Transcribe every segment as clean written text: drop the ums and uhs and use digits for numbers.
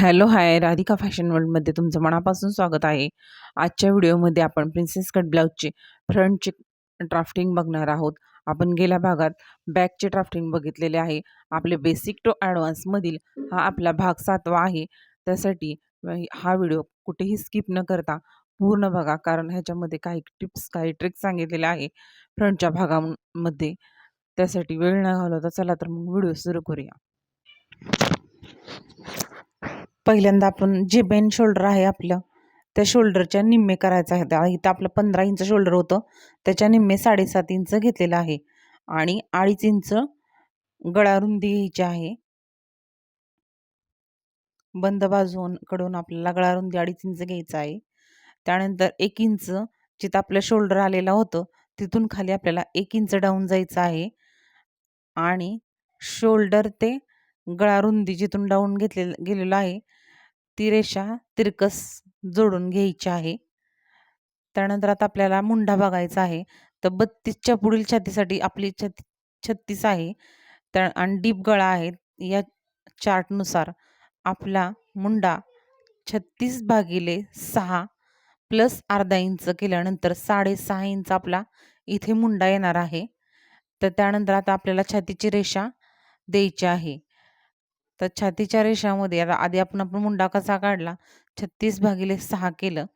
Hello hi Radhika fashion वर्ल्डमध्ये तुमचं मनापासून स्वागत आहे. आजच्या व्हिडिओमध्ये आपण प्रिन्सेस कट ब्लाउजचे फ्रंटचे ड्राफ्टिंग बघणार आहोत. आपण गेल्या भागात बॅकचे ड्राफ्टिंग बघितलेले आहे. आपले बेसिक टू ॲडव्हान्समधील हा आपला भाग 7वा आहे. त्यासाठी हा व्हिडिओ कुठेही स्किप न करता पूर्ण बघा, कारण ह्याच्यामध्ये काही टिप्स काही ट्रिक्स सांगितलेले आहे फ्रंटच्या भागामध्ये. त्यासाठी वेळ न घालवता चला तर मग व्हिडिओ सुरू करूया. पहिल्यांदा आपण जे बेन शोल्डर आहे आपलं, त्या शोल्डरच्या निम्मे करायचं आहे. इथं आपलं 15 इंच शोल्डर होतं, त्याच्या निम्मे 7.5 इंच घेतलेलं आहे आणि 2.5 इंच गळा रुंदी घ्यायची आहे. बंद बाजूकडून आपल्याला गळा रुंदी 2.5 इंच घ्यायचा आहे. त्यानंतर 1 इंच जिथं आपलं शोल्डर आलेलं होतं तिथून खाली आपल्याला 1 इंच डाऊन जायचं आहे आणि शोल्डर ते गळा रुंदी जिथून डाऊन गेलेलं आहे ती रेषा तिरकस जोडून घ्यायची आहे. त्यानंतर आता आपल्याला मुंडा बघायचा आहे. तर 32च्या पुढील छातीसाठी आपली 36 आहे. आणि डीप गळा आहे. या चार्टनुसार आपला मुंडा 36/6 प्लस अर्धा इंच केल्यानंतर 6.5 इंच आपला इथे मुंडा येणार आहे. तर त्यानंतर आता आपल्याला छातीची रेषा द्यायची आहे. तर छातीच्या रेषामध्ये आता आधी आपण मुंडा कसा काढला, 36/6 केलं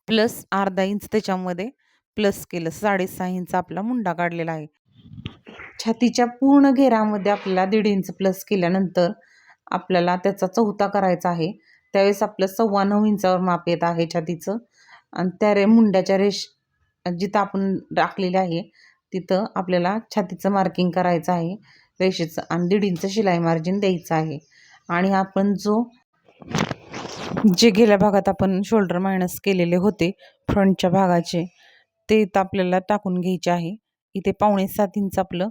प्लस अर्धा इंच त्याच्यामध्ये प्लस केलं, 6.5 इंच आपला मुंडा काढलेला आहे. छातीच्या पूर्ण घेरामध्ये आपल्याला 1.5 इंच प्लस केल्यानंतर आपल्याला त्याचा चौथा करायचा आहे. त्यावेळेस आपलं 9.25 इंचावर माप येत आहे छातीचं. आणि त्या मुंड्याच्या जिथं आपण राखलेली आहे तिथं आपल्याला छातीचं मार्किंग करायचं आहे रेषेचं आणि 1.5 इंच शिलाई मार्जिन द्यायचं आहे. आणि आपण जे गेल्या भागात आपण शोल्डर मायनस केलेले होते फ्रंटच्या भागाचे, ते इथं आपल्याला टाकून घ्यायचे आहे. इथे 5.75 इंच आपलं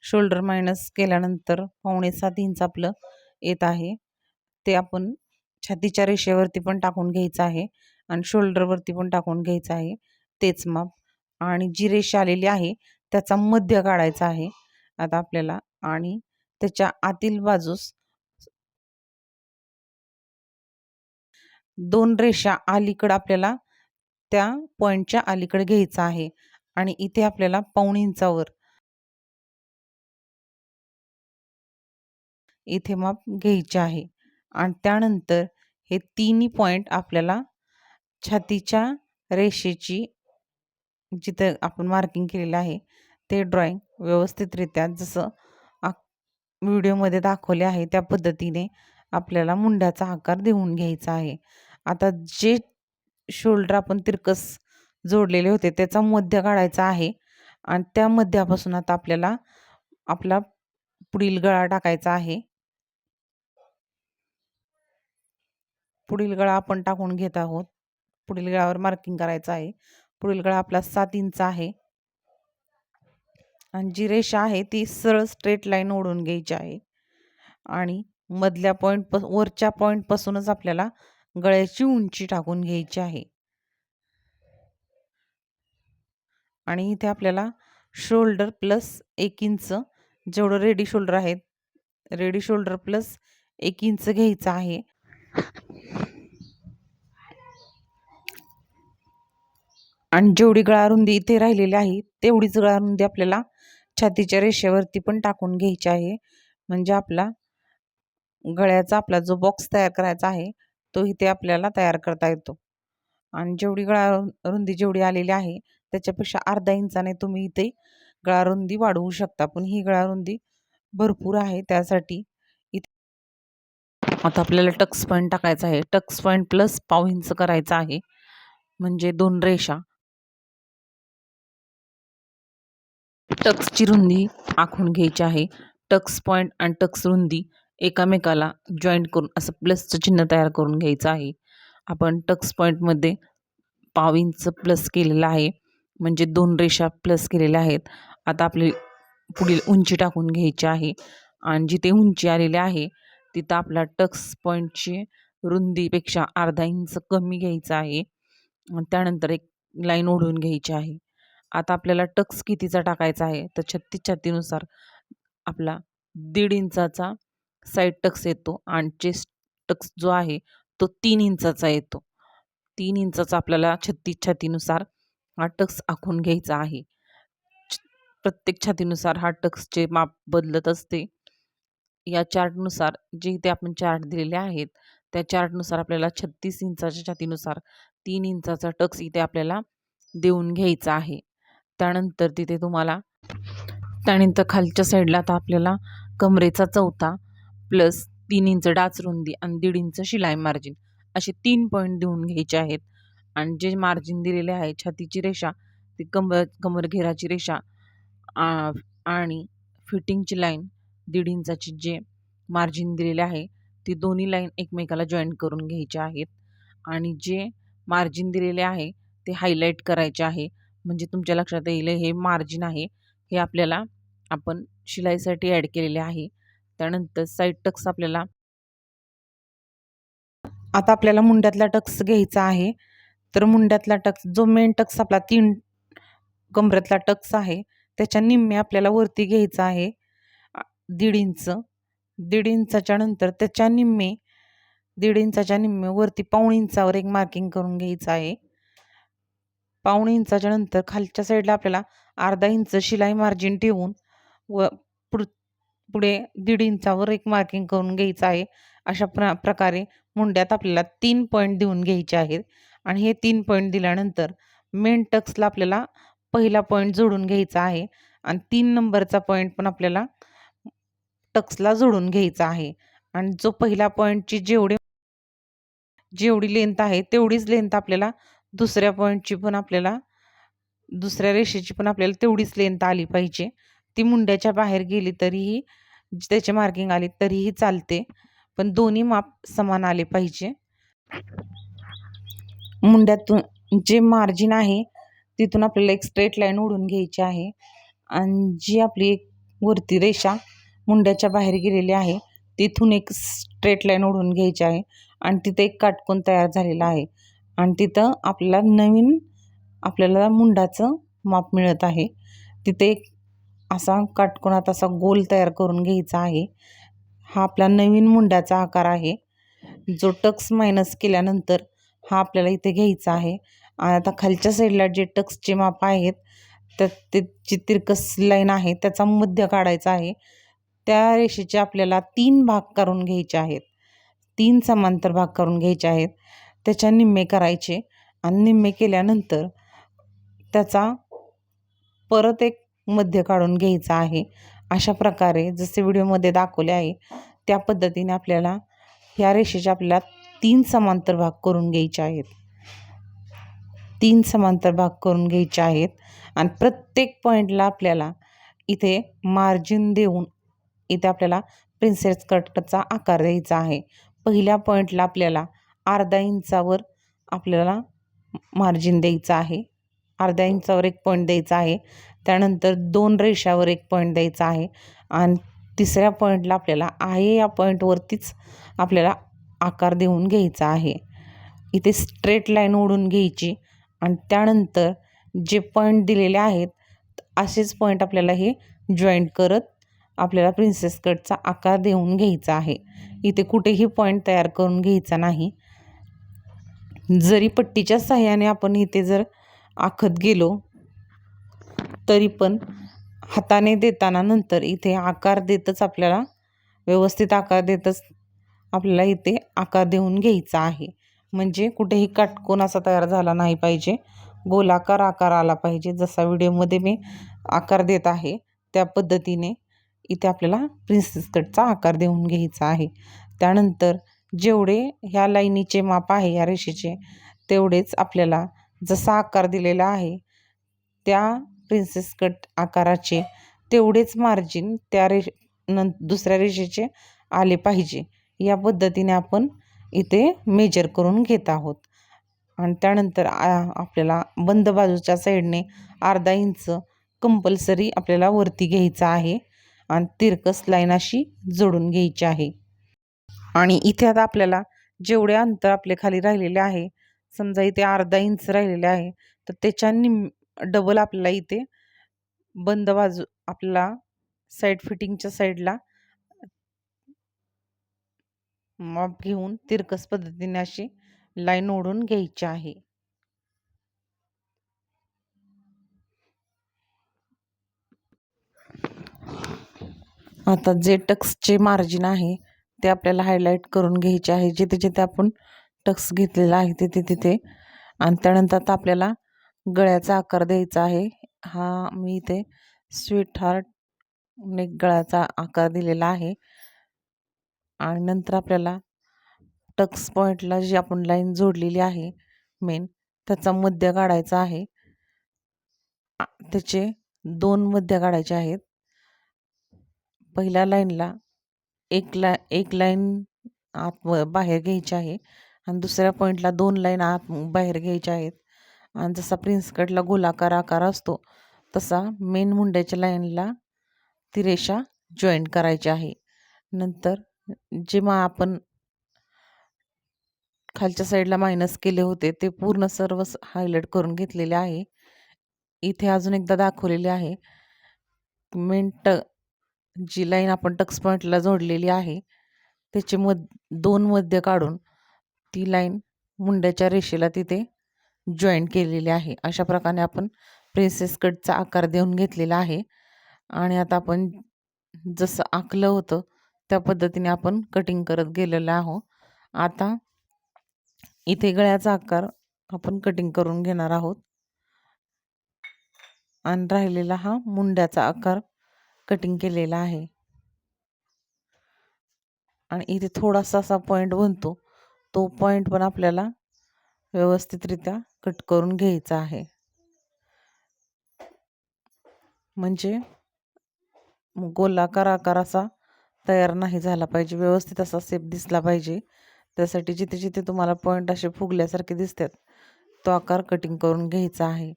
शोल्डर मायनस केल्यानंतर 5.75 इंच आपलं येत आहे. ते आपण छातीच्या रेषेवरती पण टाकून घ्यायचं आहे आणि शोल्डरवरती पण टाकून घ्यायचं आहे तेच माप. आणि जी रेषा आलेली आहे त्याचा मध्य काढायचा आहे आता आपल्याला. आणि त्याच्या आतील बाजूस 2 रेषा अलीकडं आपल्याला त्या पॉईंटच्या अलीकडे घ्यायचा आहे आणि इथे आपल्याला 1.25 इंचावर इथे माप घ्यायचे आहे. आणि त्यानंतर हे तिन्ही पॉईंट आपल्याला छातीच्या रेषेची जिथं आपण मार्किंग केलेलं आहे ते ड्रॉइंग व्यवस्थितरित्या जसं व्हिडिओमध्ये दाखवले आहे त्या पद्धतीने आपल्याला मुंड्याचा आकार देऊन घ्यायचा आहे. आता जे शोल्डर आपण तिरकस जोडलेले होते त्याचा मध्य काढायचा आहे आणि त्या मध्यापासून आता आपल्याला आपला पुढील गळा टाकायचा आहे. पुढील गळा आपण टाकून घेत आहोत. पुढील गळावर मार्किंग करायचं आहे. पुढील गळा आपला 7 इंच आहे आणि जी रेषा आहे ती सरळ स्ट्रेट लाईन ओढून घ्यायची आहे आणि मधल्या वरच्या पॉईंटपासूनच आपल्याला गळ्याची उंची टाकून घ्यायची आहे. आणि इथे आपल्याला शोल्डर प्लस 1 इंच जेवढं रेडी शोल्डर आहेत, रेडी शोल्डर प्लस 1 इंच घ्यायचं आहे. आणि जेवढी गळारुंदी इथे राहिलेली आहे तेवढीच गळारुंदी आपल्याला छातीच्या रेषेवरती पण टाकून घ्यायची आहे. म्हणजे आपला गळ्याचा आपला जो बॉक्स तयार करायचा आहे तो इथे आपल्याला तयार करता येतो. आणि जेवढी गळारुंदी जेवढी आलेली आहे त्याच्यापेक्षा अर्धा इंचाने तुम्ही इथे गळारुंदी वाढवू शकता. पण ही गळारुंदी भरपूर आहे त्यासाठी इथे आता आपल्याला टक्स पॉईंट टाकायचा आहे. टक्स पॉईंट प्लस 1.5 इंच करायचा आहे. म्हणजे 2 रेषा टक्सची रुंदी आखून घ्यायची आहे. टक्स पॉईंट आणि टक्स रुंदी एकामेकाला जॉईंट करून असं प्लसचं चिन्ह तयार करून घ्यायचं आहे. आपण टक्स पॉईंटमध्ये 1.5 इंच प्लस केलेलं आहे, म्हणजे 2 रेषा प्लस केलेल्या आहेत. आता आपली पुढील उंची टाकून घ्यायची आहे आणि जिथे उंची आलेली आहे तिथं आपला टक्स पॉईंटची रुंदीपेक्षा अर्धा इंच कमी घ्यायचं आहे. त्यानंतर एक लाईन ओढून घ्यायची आहे. आता आपल्याला टक्स कितीचा टाकायचा आहे तर 36 छातीनुसार आपला 1.5 इंचाचा साईड टक्स येतो आणि चेस्ट टक्स जो आहे तो 3 इंचाचा येतो. 3 इंचाचा आपल्याला 36 छातीनुसार हा टक्स आखून घ्यायचा आहे. प्रत्येक छातीनुसार हा टक्सचे माप बदलत असते. या चार्टनुसार जे इथे आपण चार्ट दिलेले आहेत त्या चार्टनुसार आपल्याला 36 इंचाच्या छातीनुसार 3 इंचाचा टक्स इथे आपल्याला देऊन घ्यायचा आहे. त्यानंतर खालच्या साईडला आता आपल्याला कमरेचा चौथा प्लस 3 इंच डाच रुंदी आणि 1.5 इंच शिलाई मार्जिन असे 3 पॉईंट देऊन घ्यायचे आहेत. आणि जे मार्जिन दिलेले आहे छातीची रेषा ती कमरघेराची रेषा आणि फिटिंगची लाईन 1.5 इंचाची जे मार्जिन दिलेले आहे ती दोन्ही लाईन एकमेकाला जॉईंट करून घ्यायचे आहेत. आणि जे मार्जिन दिलेले आहे ते हायलाईट करायचे आहे. म्हणजे तुमच्या लक्षात येईल हे मार्जिन आहे हे आपल्याला आपण शिलाईसाठी ॲड केलेले आहे. त्यानंतर साईड टक्स आता आपल्याला मुंड्यातला टक्स घ्यायचा आहे. तर मुंड्यातला टक्स जो मेन टक्स आपला 3 कमरेतला टक्स आहे त्याच्या निम्मे आपल्याला वरती घ्यायचा आहे 1.5 इंच. 1.5 इंचाच्या नंतर त्याच्या निम्मे 1.5 इंचाच्या निम्मे वरती 1.5 इंचावर एक मार्किंग करून घ्यायचं आहे. 1.5 इंचाच्या नंतर खालच्या साईडला आपल्याला अर्धा इंच शिलाई मार्जिन ठेवून व पुढे 1.5 इंचावर एक मार्किंग करून घ्यायचं आहे. अशा प्रकारे मुंड्यात आपल्याला 3 पॉईंट देऊन घ्यायचे आहेत. आणि हे 3 पॉईंट दिल्यानंतर मेन टक्सला आपल्याला पहिला पॉईंट जोडून घ्यायचा आहे आणि 3 नंबरचा पॉईंट पण आपल्याला टक्सला जोडून घ्यायचा आहे. आणि जो पहिला पॉईंटची जेवढी लेंथ आहे तेवढीच लेंथ आपल्याला दुसऱ्या रेषेची पण आपल्याला तेवढीच लेंथ आली पाहिजे. ती मुंड्याच्या बाहेर गेली तरीही त्याची मार्किंग आली तरीही चालते, पण दोन्ही माप समान आले पाहिजे. मुंड्यातून जे मार्जिन आहे तिथून आपल्याला एक स्ट्रेट लाईन ओढून घ्यायची आहे आणि जी आपली एक वरती रेषा मुंड्याच्या बाहेर गेलेली आहे तिथून एक स्ट्रेट लाईन ओढून घ्यायची आहे आणि तिथे एक काटकोन तयार झालेला आहे आणि तिथं आपल्याला नवीन मुंडाचं माप मिळत आहे. तिथे एक असा काटकोनात असा गोल तयार करून घ्यायचा आहे. हा आपला नवीन मुंड्याचा आकार आहे. जो टक्स मायनस केल्यानंतर हा आपल्याला इथे घ्यायचा आहे. आणि आता खालच्या साईडला जे टक्सचे माप आहेत तर ते जी तिरकस लाईन आहे त्याचा मध्य काढायचा आहे. त्या रेषेचे आपल्याला 3 भाग करून घ्यायचे आहेत. 3 समांतर भाग करून घ्यायचे आहेत. त्याच्या निम्मे करायचे आणि निम्मे केल्यानंतर त्याचा परत एक मध्य काढून घ्यायचा आहे. अशा प्रकारे जसे व्हिडिओमध्ये दाखवले आहे त्या पद्धतीने आपल्याला ह्या रेषेचे आपल्याला 3 समांतर भाग करून घ्यायचे आहेत. 3 समांतर भाग करून घ्यायचे आहेत आणि प्रत्येक पॉईंटला आपल्याला इथे मार्जिन देऊन इथे आपल्याला प्रिन्सेस कटचा आकार द्यायचा आहे. पहिल्या पॉईंटला आपल्याला अर्धा इंचावर आपल्याला मार्जिन द्यायचं आहे. अर्ध्या इंचावर एक पॉईंट द्यायचा आहे. त्यानंतर 2 रेषावर एक पॉईंट द्यायचा आहे आणि तिसऱ्या पॉईंटला आपल्याला आहे या पॉईंटवरतीच आपल्याला आकार देऊन घ्यायचा आहे. इथे स्ट्रेट लाईन ओढून घ्यायची आणि त्यानंतर जे पॉईंट दिलेले आहेत असेच पॉईंट आपल्याला हे जॉईंट करत आपल्याला प्रिन्सेस कटचा आकार देऊन घ्यायचा आहे. इथे कुठेही पॉईंट तयार करून घ्यायचा नाही. जरी पट्टीच्या साहाय्याने आपण इथे जर आखत गेलो तरी पण हाताने देताना नंतर इथे आकार देतच आपल्याला व्यवस्थित आकार देतच आपल्याला इथे आकार देऊन घ्यायचा आहे. म्हणजे कुठेही काटकोन असा तयार झाला नाही पाहिजे. गोलाकार आकार आला पाहिजे. जसा व्हिडिओमध्ये मी आकार देत आहे त्या पद्धतीने इथे आपल्याला प्रिन्सेस कटचा आकार देऊन घ्यायचा आहे. त्यानंतर जेवढे ह्या लाईनीचे माप आहे या रेषेचे तेवढेच आपल्याला जसा आकार दिलेला आहे त्या प्रिन्सेस कट आकाराचे तेवढेच मार्जिन त्या दुसऱ्या रेषेचे आले पाहिजे. या पद्धतीने आपण इथे मेजर करून घेत आहोत. आणि त्यानंतर आपल्याला बंद बाजूच्या साईडने अर्धा इंच कंपल्सरी आपल्याला वरती घ्यायचा आहे आणि तिरकस लाईन अशी जोडून घ्यायची आहे. आणि इथे आता आपल्याला जेवढे अंतर आपले खाली राहिलेले आहे समजा इथे अर्धा इंच राहिलेले आहे तर त्याच्या डबल आपल्याला इथे बंद बाजू आपल्याला साईड फिटिंगच्या साईडला माप घेऊन तिरकस पद्धतीने अशी लाईन ओढून घ्यायची आहे. आता जे टक्सचे मार्जिन आहे ते आपल्याला हायलाईट करून घ्यायचे आहे. जिथे जिथे आपण टक्स घेतलेला आहे तिथे तिथे. आणि त्यानंतर आता आपल्याला गळ्याचा आकार द्यायचा आहे. मी इथे स्वीट हार्ट नेक गळ्याचा आकार दिलेला आहे. आणि नंतर आपल्याला टक्स पॉईंटला जी आपण लाईन जोडलेली आहे मेन, त्याचा मध्य काढायचा आहे. त्याचे 2 मध्य काढायचे आहेत. पहिल्या लाईनला एक लाईन बाहेर घ्यायची आहे आणि दुसऱ्या पॉईंटला 2 लाईन बाहेर घ्यायच्या आहेत. आणि जसा प्रिन्स कटला गोलाकार आकार असतो तसा मेन मुंड्याच्या लाईनला ती रेषा जॉईन करायची आहे. नंतर जेव्हा आपण खालच्या साईडला मायनस केले होते ते पूर्ण सर्व हायलाईट करून घेतलेले आहे. इथे अजून एकदा दाखवलेले आहे. मेन जी लाईन आपण टक्स पॉईंटला जोडलेली आहे त्याचे 2 मध्य काढून ती लाईन मुंड्याच्या रेषेला तिथे जॉईन केलेली आहे. अशा प्रकारे आपण प्रिन्सेस कटचा आकार देऊन घेतलेला आहे. आणि आता आपण जसं आखलं होतं त्या पद्धतीने आपण कटिंग करत गेलेलो आहोत. आता इथे गळ्याचा आकार आपण कटिंग करून घेणार आहोत आणि राहिलेला हा मुंड्याचा आकार कटिंग केलेला आहे. आणि इथे थोडासा असा पॉईंट बनतो, तो पॉईंट पण आपल्याला व्यवस्थितरित्या कट करून घ्यायचा आहे. म्हणजे गोलाकार आकार असा तयार नाही झाला पाहिजे, व्यवस्थित असा शेप दिसला पाहिजे. त्यासाठी जिथे जिथे तुम्हाला पॉईंट असे फुगल्यासारखे दिसतात तो आकार कटिंग करून घ्यायचा आहे.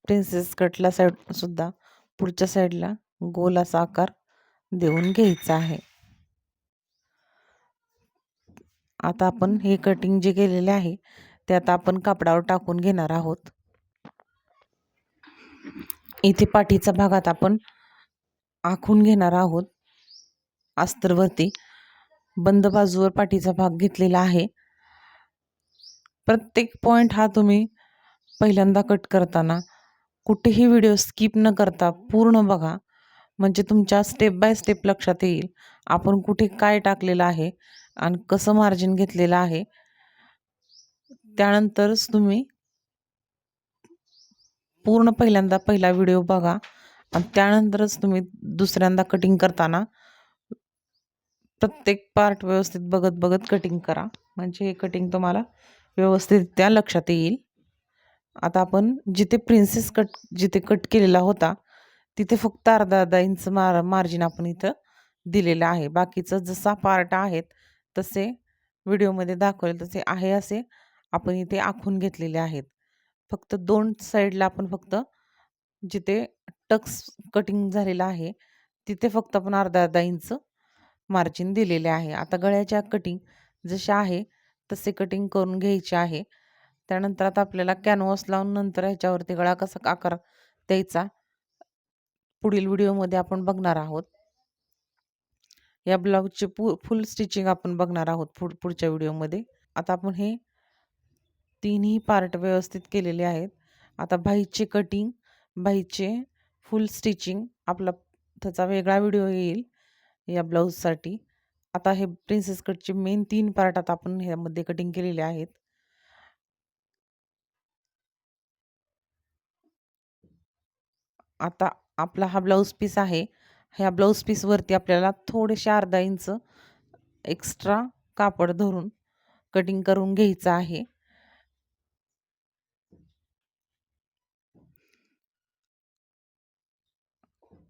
प्रिन्सेस कटला साईड सुद्धा पुढच्या साईडला गोल असा आकार देऊन घ्यायचा आहे. आता आपण हे कटिंग जे केलेले आहे ते आता आपण कापडावर टाकून घेणार आहोत. इथे पाठीचा भागात आपण आखून घेणार आहोत. अस्तरवरती बंद बाजूवर पाठीचा भाग घेतलेला आहे. प्रत्येक पॉईंट हा तुम्ही पहिल्यांदा कट करताना कुठेही व्हिडिओ स्किप न करता पूर्ण बघा, म्हणजे तुमच्या स्टेप बाय स्टेप लक्षात येईल आपण कुठे काय टाकलेलं आहे आणि कसं मार्जिन घेतलेलं आहे. त्यानंतरच तुम्ही पूर्ण पहिला व्हिडिओ बघा आणि त्यानंतरच तुम्ही दुसऱ्यांदा कटिंग करताना प्रत्येक पार्ट व्यवस्थित बघत बघत कटिंग करा, म्हणजे हे कटिंग तुम्हाला व्यवस्थित त्या लक्षात येईल. आता आपण जिथे कट केलेला होता तिथे फक्त अर्धा इंच मार्जिन आपण इथं दिलेलं आहे. बाकीचं जसा पार्ट आहेत तसे व्हिडिओमध्ये दाखवले तसे आहे असे आपण इथे आखून घेतलेले आहेत. फक्त 2 साईडला आपण फक्त जिथे टक्स कटिंग झालेलं आहे तिथे फक्त आपण अर्धा इंच मार्जिन दिलेले आहे. आता गळ्याच्या कटिंग जसे आहे तसे कटिंग करून घ्यायचे आहे. त्यानंतर आता आपल्याला कॅनव्हास लावून नंतर ह्याच्यावरती गळा कसा आकार द्यायचा पुढील व्हिडिओमध्ये आपण बघणार आहोत. या ब्लाऊजचे फुल स्टिचिंग आपण बघणार आहोत पुढच्या व्हिडिओमध्ये. आता आपण हे तिन्ही पार्ट व्यवस्थित केलेले आहेत. आता बाहीचे कटिंग, बाहीचे फुल स्टिचिंग आपला त्याचा वेगळा व्हिडिओ येईल या ब्लाऊजसाठी. आता हे प्रिन्सेस कटचे मेन 3 पार्ट आता आपण ह्यामध्ये कटिंग केलेले आहेत. आता आपला हा ब्लाऊज पीस आहे. ह्या ब्लाऊज पीसवरती आपल्याला थोडेसे अर्धा इंच एक्स्ट्रा कापड धरून कटिंग करून घ्यायचं आहे.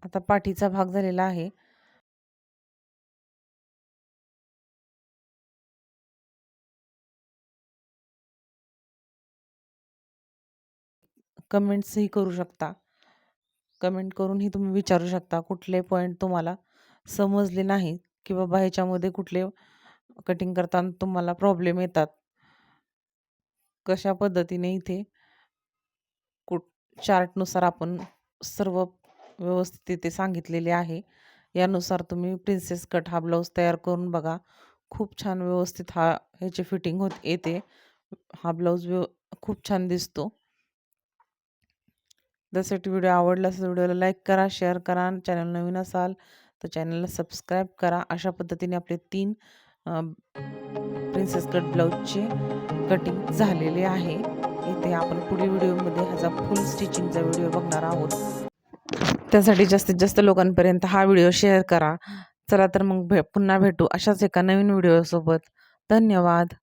आता पाठीचा भाग झालेला आहे. कमेंट्सही करू शकता. कमेंट करूनही तुम्ही विचारू शकता कुठले पॉईंट तुम्हाला समजले नाही की बाबा ह्याच्यामध्ये कुठले कटिंग करताना तुम्हाला प्रॉब्लेम येतात. कशा पद्धतीने इथे चार्टनुसार आपण सर्व व्यवस्थित इथे सांगितलेले आहे. यानुसार तुम्ही प्रिन्सेस कट हा ब्लाऊज तयार करून बघा. खूप छान व्यवस्थित ह्याची फिटिंग येते. हा ब्लाऊज खूप छान दिसतो. त्यासाठी व्हिडिओ आवडला असेल व्हिडिओला लाईक करा, शेअर करा. चॅनल नवीन असाल तर चॅनलला सबस्क्राईब करा. अशा पद्धतीने आपले 3 प्रिन्सेस कट ब्लाऊजचे कटिंग झालेले आहे. इथे आपण पुढील व्हिडिओमध्ये ह्याचा फुल स्टिचिंगचा व्हिडिओ बघणार आहोत. त्यासाठी जास्तीत जास्त लोकांपर्यंत हा व्हिडिओ शेअर करा. चला तर मग पुन्हा भेटू अशाच एका नवीन व्हिडिओसोबत. धन्यवाद.